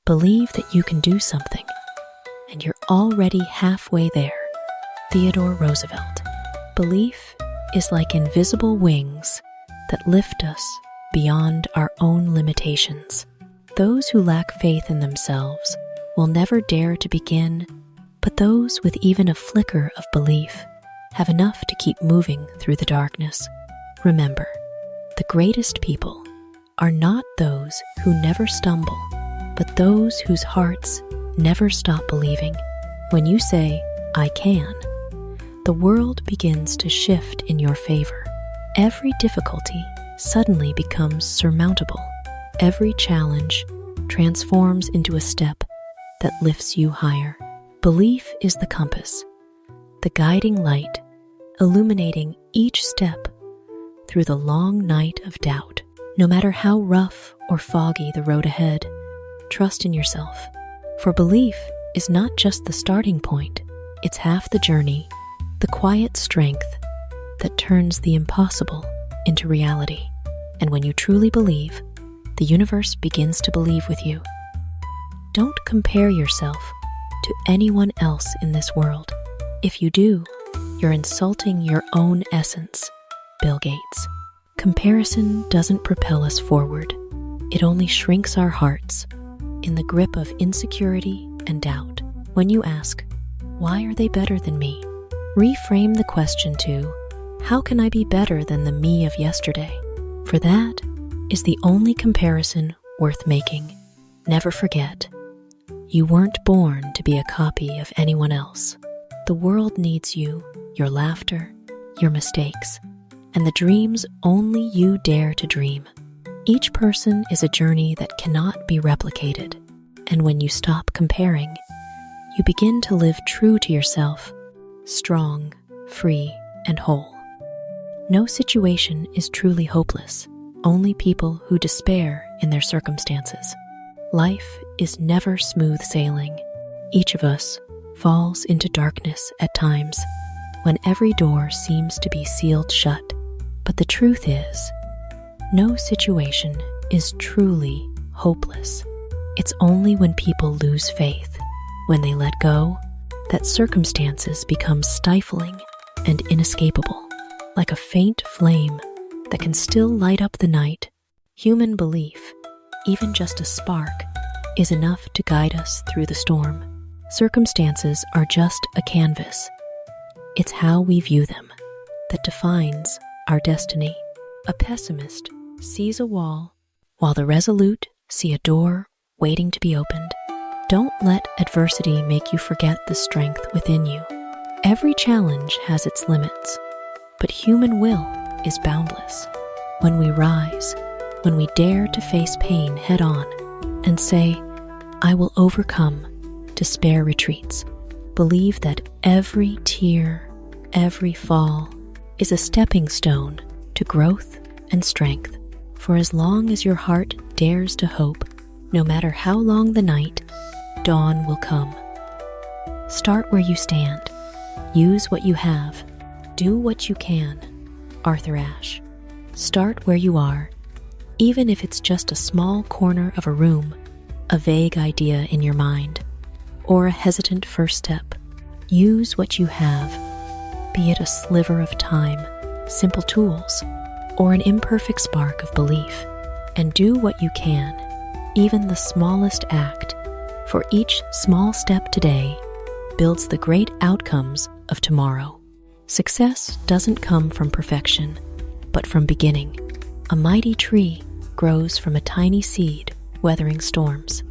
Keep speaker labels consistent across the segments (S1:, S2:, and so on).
S1: Believe that you can do something, and you're already halfway there. Theodore Roosevelt. Belief is like invisible wings that lift us beyond our own limitations. Those who lack faith in themselves will never dare to begin, but those with even a flicker of belief have enough to keep moving through the darkness. Remember, the greatest people are not those who never stumble, but those whose hearts never stop believing. When you say, "I can," the world begins to shift in your favor. Every difficulty suddenly becomes surmountable. Every challenge transforms into a step that lifts you higher. Belief is the compass, the guiding light, illuminating each step through the long night of doubt. No matter how rough or foggy the road ahead, trust in yourself. For belief is not just the starting point, it's half the journey, the quiet strength that turns the impossible into reality. And when you truly believe, the universe begins to believe with you. Don't compare yourself to anyone else in this world. If you do, you're insulting your own essence. Bill Gates. Comparison doesn't propel us forward. It only shrinks our hearts in the grip of insecurity and doubt. When you ask, "Why are they better than me?" reframe the question to, "How can I be better than the me of yesterday?" For that is the only comparison worth making. Never forget, you weren't born to be a copy of anyone else. The world needs you, your laughter, your mistakes, and the dreams only you dare to dream. Each person is a journey that cannot be replicated, and when you stop comparing, you begin to live true to yourself, strong, free, and whole. No situation is truly hopeless, only people who despair in their circumstances. Life is never smooth sailing. Each of us falls into darkness at times, when every door seems to be sealed shut. But the truth is, no situation is truly hopeless. It's only when people lose faith, when they let go, that circumstances become stifling and inescapable. Like a faint flame that can still light up the night, human belief, even just a spark, is enough to guide us through the storm. Circumstances are just a canvas. It's how we view them that defines our destiny. A pessimist sees a wall, while the resolute see a door waiting to be opened. Don't let adversity make you forget the strength within you. Every challenge has its limits, but human will is boundless. When we rise, when we dare to face pain head on and say, "I will overcome," despair retreats. Believe that every tear, every fall is a stepping stone to growth and strength. For as long as your heart dares to hope, no matter how long the night, dawn will come. Start where you stand. Use what you have. Do what you can. Arthur Ashe. Start where you are, even if it's just a small corner of a room, a vague idea in your mind, or a hesitant first step. Use what you have, be it a sliver of time, simple tools, or an imperfect spark of belief, and do what you can, even the smallest act, for each small step today builds the great outcomes of tomorrow. Success doesn't come from perfection, but from beginning. A mighty tree grows from a tiny seed, weathering storms.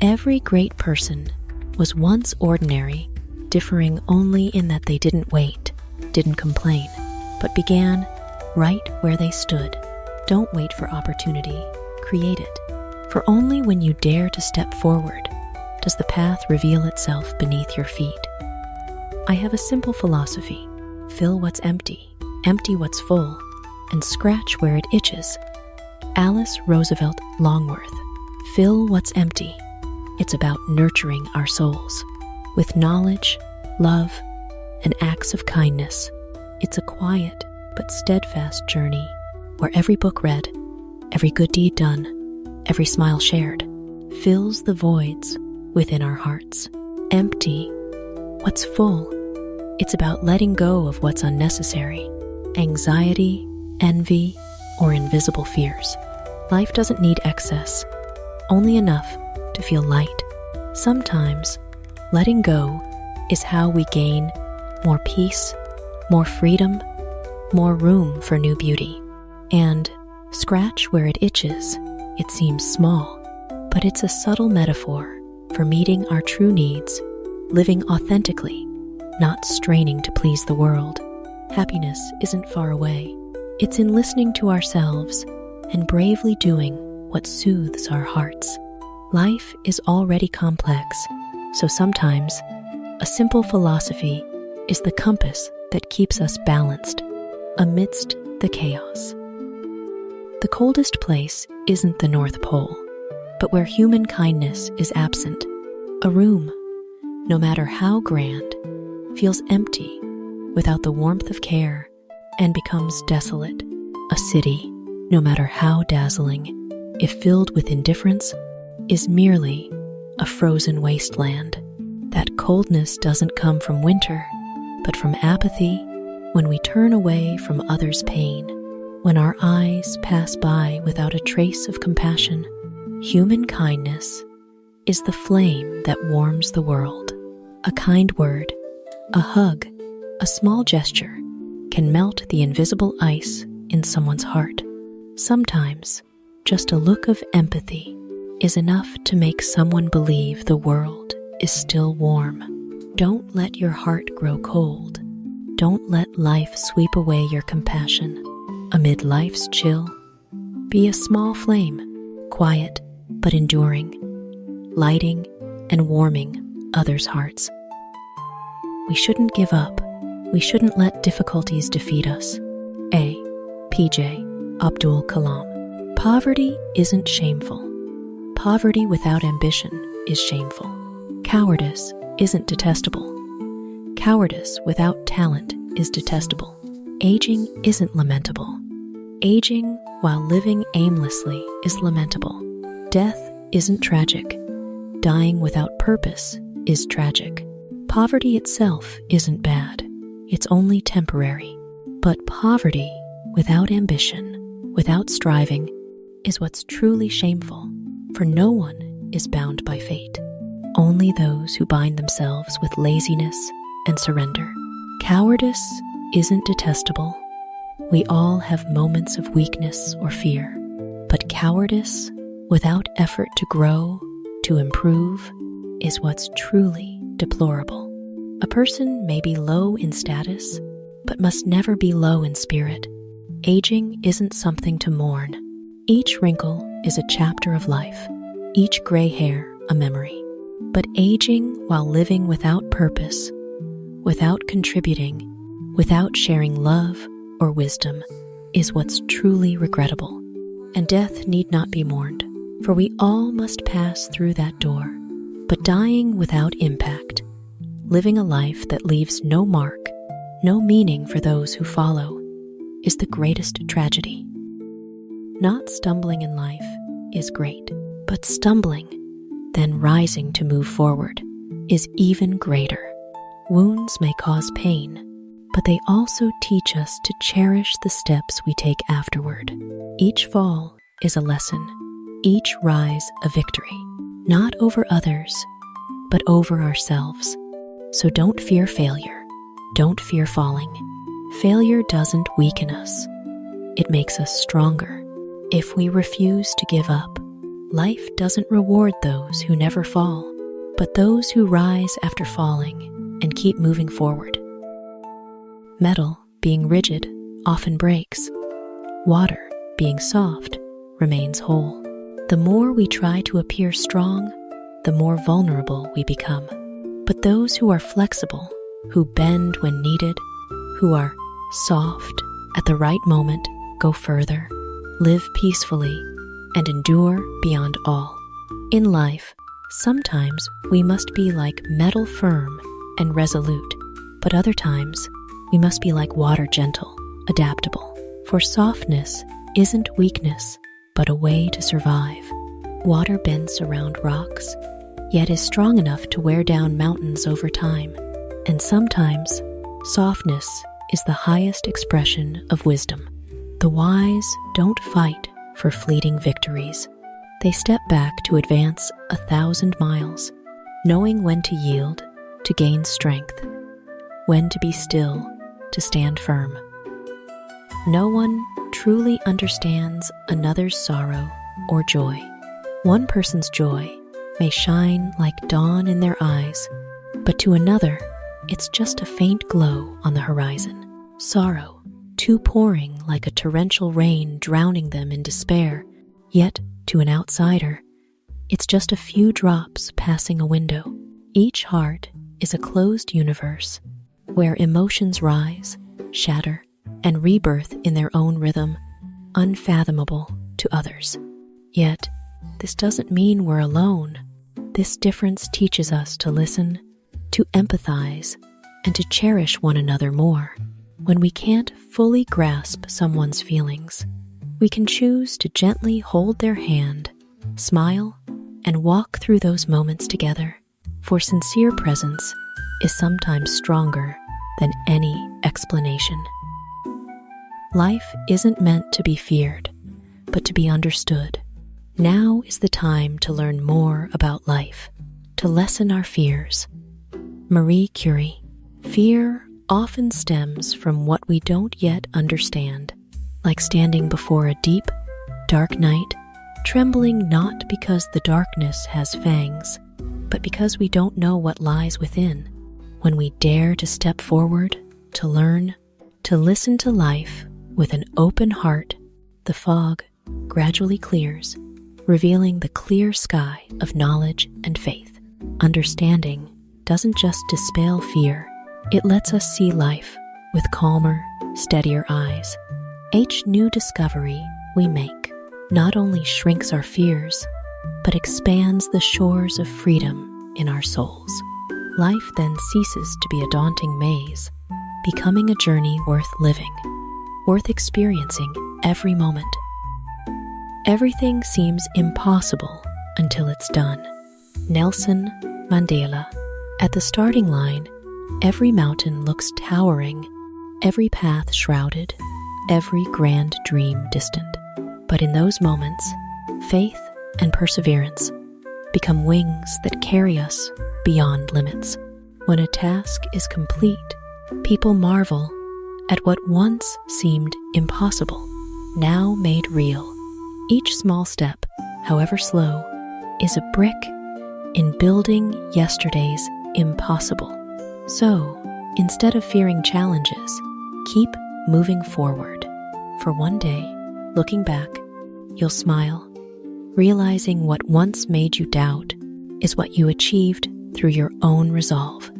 S1: Every great person was once ordinary, differing only in that they didn't wait, didn't complain, but began right where they stood. Don't wait for opportunity, create it. For only when you dare to step forward does the path reveal itself beneath your feet. I have a simple philosophy. Fill what's empty, empty what's full, and scratch where it itches. Alice Roosevelt Longworth. Fill what's empty. It's about nurturing our souls with knowledge, love, and acts of kindness. It's a quiet but steadfast journey where every book read, every good deed done, every smile shared, fills the voids within our hearts. Empty what's full. It's about letting go of what's unnecessary, anxiety, envy, or invisible fears. Life doesn't need excess, only enough to feel light. Sometimes, letting go is how we gain more peace, more freedom, more room for new beauty. And scratch where it itches. It seems small, but it's a subtle metaphor for meeting our true needs, living authentically, not straining to please the world. Happiness isn't far away. It's in listening to ourselves and bravely doing what soothes our hearts. Life is already complex, so sometimes a simple philosophy is the compass that keeps us balanced amidst the chaos. The coldest place isn't the North Pole, but where human kindness is absent. A room, no matter how grand, feels empty without the warmth of care and becomes desolate. A city, no matter how dazzling, if filled with indifference, is merely a frozen wasteland. That coldness doesn't come from winter, but from apathy when we turn away from others' pain, when our eyes pass by without a trace of compassion. Human kindness is the flame that warms the world. A kind word, a hug, a small gesture can melt the invisible ice in someone's heart. Sometimes, just a look of empathy is enough to make someone believe the world is still warm. Don't let your heart grow cold. Don't let life sweep away your compassion. Amid life's chill, be a small flame, quiet but enduring, lighting and warming others' hearts. We shouldn't give up. We shouldn't let difficulties defeat us. P.J. Abdul Kalam. Poverty isn't shameful. Poverty without ambition is shameful. Cowardice isn't detestable. Cowardice without talent is detestable. Aging isn't lamentable. Aging while living aimlessly is lamentable. Death isn't tragic. Dying without purpose is tragic. Poverty itself isn't bad. It's only temporary. But poverty without ambition, without striving, is what's truly shameful, for no one is bound by fate. Only those who bind themselves with laziness and surrender. Cowardice isn't detestable. We all have moments of weakness or fear, but cowardice without effort to grow, to improve, is what's truly deplorable. A person may be low in status, but must never be low in spirit. Aging isn't something to mourn. Each wrinkle is a chapter of life, each gray hair a memory. But aging while living without purpose, without contributing, without sharing love or wisdom, is what's truly regrettable. And death need not be mourned, for we all must pass through that door. But dying without impact, living a life that leaves no mark, no meaning for those who follow, is the greatest tragedy. Not stumbling in life is great, but stumbling, then rising to move forward, is even greater. Wounds may cause pain, but they also teach us to cherish the steps we take afterward. Each fall is a lesson, each rise a victory, not over others, but over ourselves. So don't fear failure. Don't fear falling. Failure doesn't weaken us. It makes us stronger. If we refuse to give up, life doesn't reward those who never fall, but those who rise after falling and keep moving forward. Metal, being rigid, often breaks. Water, being soft, remains whole. The more we try to appear strong, the more vulnerable we become. But those who are flexible, who bend when needed, who are soft at the right moment, go further, live peacefully, and endure beyond all. In life, sometimes we must be like metal firm and resolute, but other times we must be like water gentle, adaptable. For softness isn't weakness, but a way to survive. Water bends around rocks, yet is strong enough to wear down mountains over time. And sometimes, softness is the highest expression of wisdom. The wise don't fight for fleeting victories. They step back to advance 1,000 miles, knowing when to yield to gain strength, when to be still to stand firm. No one truly understands another's sorrow or joy. One person's joy may shine like dawn in their eyes, but to another, it's just a faint glow on the horizon. Sorrow, too pouring like a torrential rain drowning them in despair, yet to an outsider, it's just a few drops passing a window. Each heart is a closed universe where emotions rise, shatter, and rebirth in their own rhythm, unfathomable to others. Yet, this doesn't mean we're alone. This difference teaches us to listen, to empathize, and to cherish one another more. When we can't fully grasp someone's feelings, we can choose to gently hold their hand, smile, and walk through those moments together, for sincere presence is sometimes stronger than any explanation. Life isn't meant to be feared, but to be understood. Now is the time to learn more about life, to lessen our fears. Marie Curie. Fear often stems from what we don't yet understand, like standing before a deep, dark night, trembling not because the darkness has fangs, but because we don't know what lies within. When we dare to step forward, to learn, to listen to life with an open heart, the fog gradually clears, revealing the clear sky of knowledge and faith. Understanding doesn't just dispel fear, it lets us see life with calmer, steadier eyes. Each new discovery we make not only shrinks our fears, but expands the shores of freedom in our souls. Life then ceases to be a daunting maze, becoming a journey worth living, worth experiencing every moment. Everything seems impossible until it's done. Nelson Mandela. At the starting line, every mountain looks towering, every path shrouded, every grand dream distant. But in those moments, faith and perseverance become wings that carry us beyond limits. When a task is complete, people marvel at what once seemed impossible, now made real. Each small step, however slow, is a brick in building yesterday's impossible. So, instead of fearing challenges, keep moving forward. For one day, looking back, you'll smile, realizing what once made you doubt is what you achieved through your own resolve.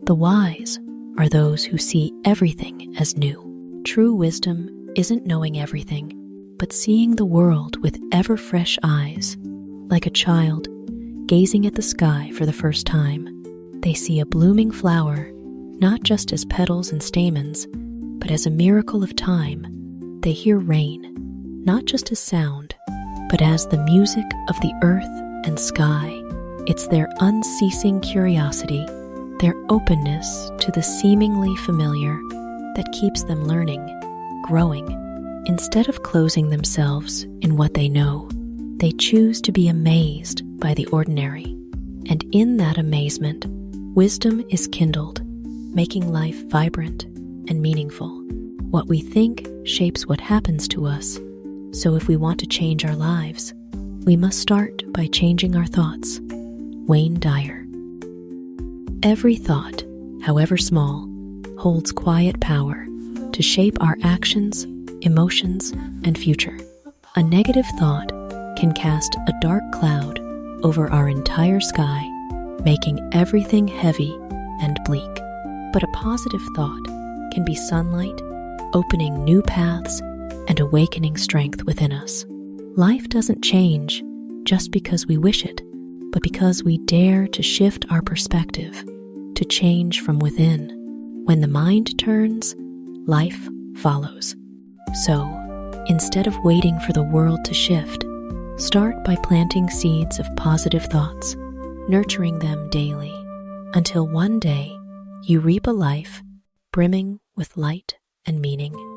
S1: The wise are those who see everything as new. True wisdom isn't knowing everything, but seeing the world with ever-fresh eyes. Like a child gazing at the sky for the first time, they see a blooming flower, not just as petals and stamens, but as a miracle of time. They hear rain, not just as sound, but as the music of the earth and sky. It's their unceasing curiosity, their openness to the seemingly familiar, that keeps them learning, growing. Instead of closing themselves in what they know, they choose to be amazed by the ordinary. And in that amazement, wisdom is kindled, making life vibrant and meaningful. What we think shapes what happens to us. So if we want to change our lives, we must start by changing our thoughts. Wayne Dyer. Every thought, however small, holds quiet power to shape our actions, emotions, and future. A negative thought can cast a dark cloud over our entire sky, making everything heavy and bleak. But a positive thought can be sunlight, opening new paths and awakening strength within us. Life doesn't change just because we wish it, but because we dare to shift our perspective, to change from within. When the mind turns, life follows. So, instead of waiting for the world to shift, Start by planting seeds of positive thoughts, nurturing them daily, until one day you reap a life brimming with light and meaning.